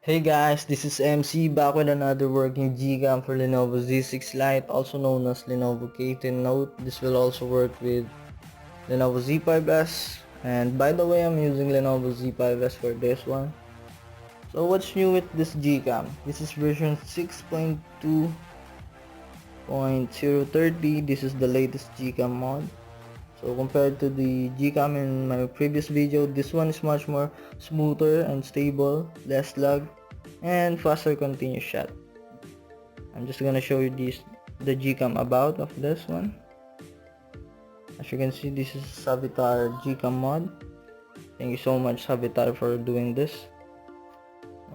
Hey guys, this is MC back with another working GCam for Lenovo Z6 Lite, also known as Lenovo K10 Note. This will also work with Lenovo Z5S, and by the way, I'm using Lenovo Z5S for this one. So what's new with this GCam? This is version 6.2.030. This is the latest GCam mod. So compared to the GCam in my previous video, this one is much more smoother and stable, less lag, and faster continuous shot. I'm just gonna show you the GCam about of this one. As you can see, this is Savitar GCam mod. Thank you so much Savitar for doing this.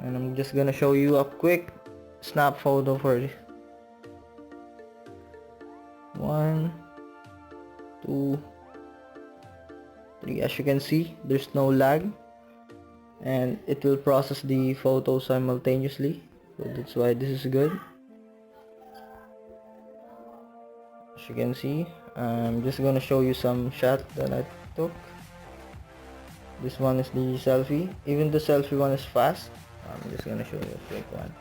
And I'm just gonna show you a quick snap photo for this. 1, 2, 3. As you can see, there's no lag, and it will process the photo simultaneously, so that's why this is good. As you can see, I'm just gonna show you some shots that I took. This one is the selfie. Even the selfie one is fast. I'm just gonna show you a quick one.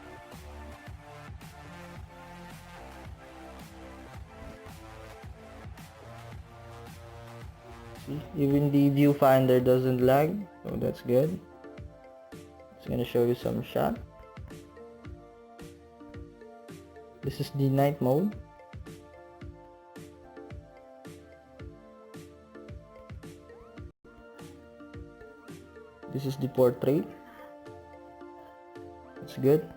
See, even the viewfinder doesn't lag, so that's good. Just gonna show you some shot. This is the night mode. This is the portrait. It's good.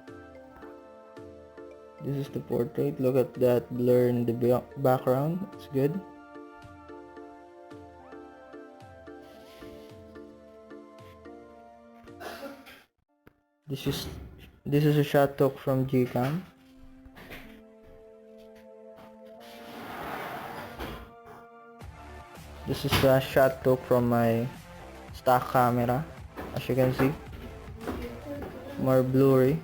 This is the portrait. Look at that blur in the background. It's good. This is a shot took from GCam. This is a shot took from my stock camera. As you can see, more blurry.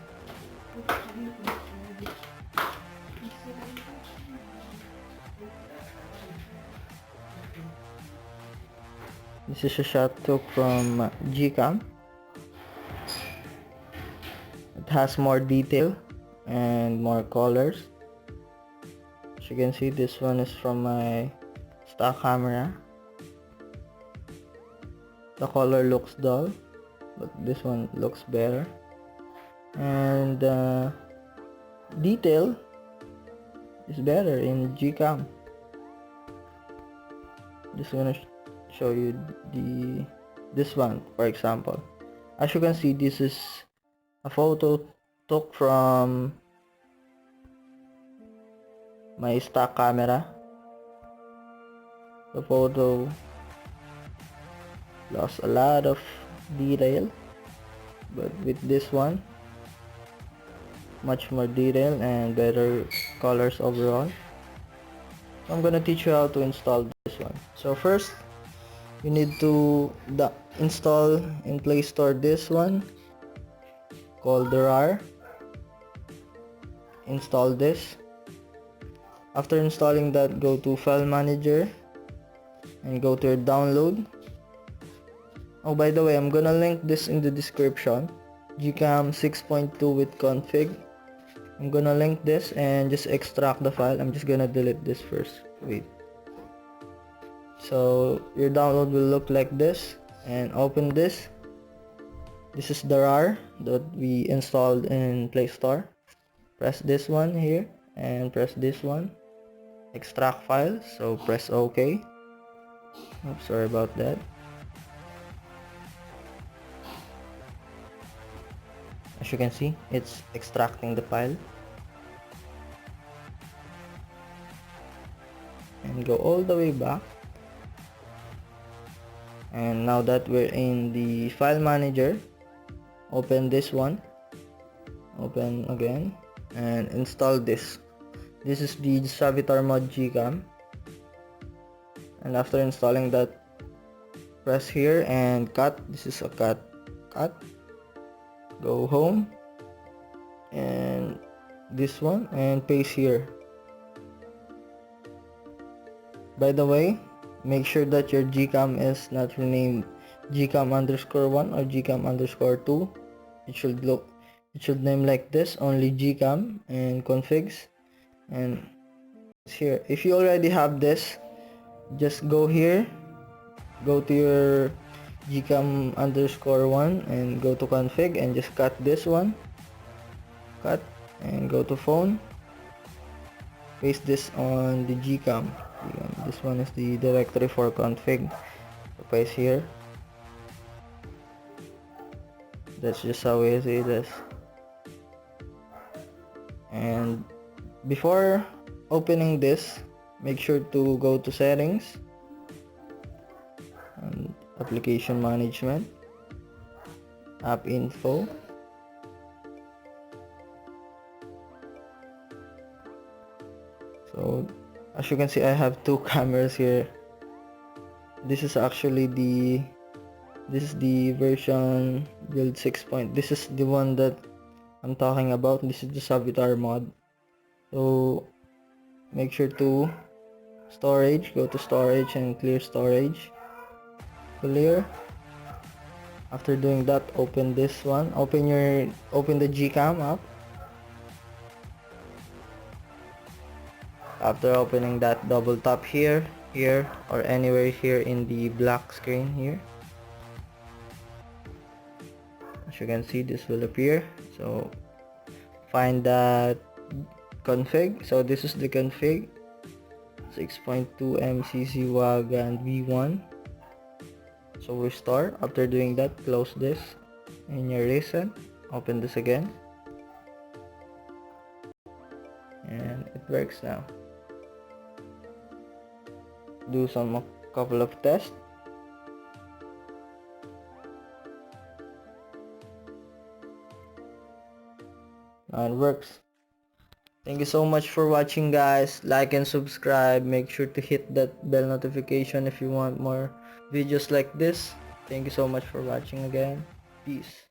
This is a shot took from GCam. It has more detail and more colors. As you can see, this one is from my stock camera. The color looks dull, but this one looks better, and detail is better in GCam. Just gonna show you this one, for example. As you can see, this is a photo took from my stock camera. The photo lost a lot of detail, but with this one, much more detail and better colors overall. So I'm gonna teach you how to install this one. So first, you need to install in Play Store this one called the RAR. Install this. After installing that, go to File Manager and go to your download. Oh, by the way, I'm gonna link this in the description. GCam 6.2 with config. I'm gonna link this and just extract the file. I'm just gonna delete this first. Wait. So your download will look like this, and open this. This is the RAR that we installed in Play Store. Press this one here and press this one. Extract file. So press OK. Oops, sorry about that. As you can see, it's extracting the file. And go all the way back. And now that we're in the file manager, open this one. Open again and install this. This is the Savitar mod GCam. And after installing that, press here and cut. This is a cut. Go home and this one and paste here. By the way, make sure that your GCam is not renamed GCam_1 or GCam_2. It should look it should name like this, only GCam and configs, and here. If you already have this, just go here, go to your GCam_1 and go to config and just cut this one, cut, and go to phone, paste this on the GCam. This one is the directory for config, so paste here. That's just how easy it is. And before opening this, make sure to go to settings and application management, app info, so as you can see, I have two cameras here. This is actually the version build 6. This is the one that I'm talking about. This is the Savitar mod. So make sure to storage, go to storage and clear storage, clear. After doing that, open this one, open the GCam app. After opening that, double tap here, or anywhere here in the black screen here. As you can see, this will appear. So find that config. So this is the config, 6.2 MCC Wagon V1. So restore. After doing that, close this and your reset, open this again, and it works now. Do some couple of tests. Now it works. Thank you so much for watching, guys. Like and subscribe. Make sure to hit that bell notification if you want more videos like this. Thank you so much for watching again. Peace.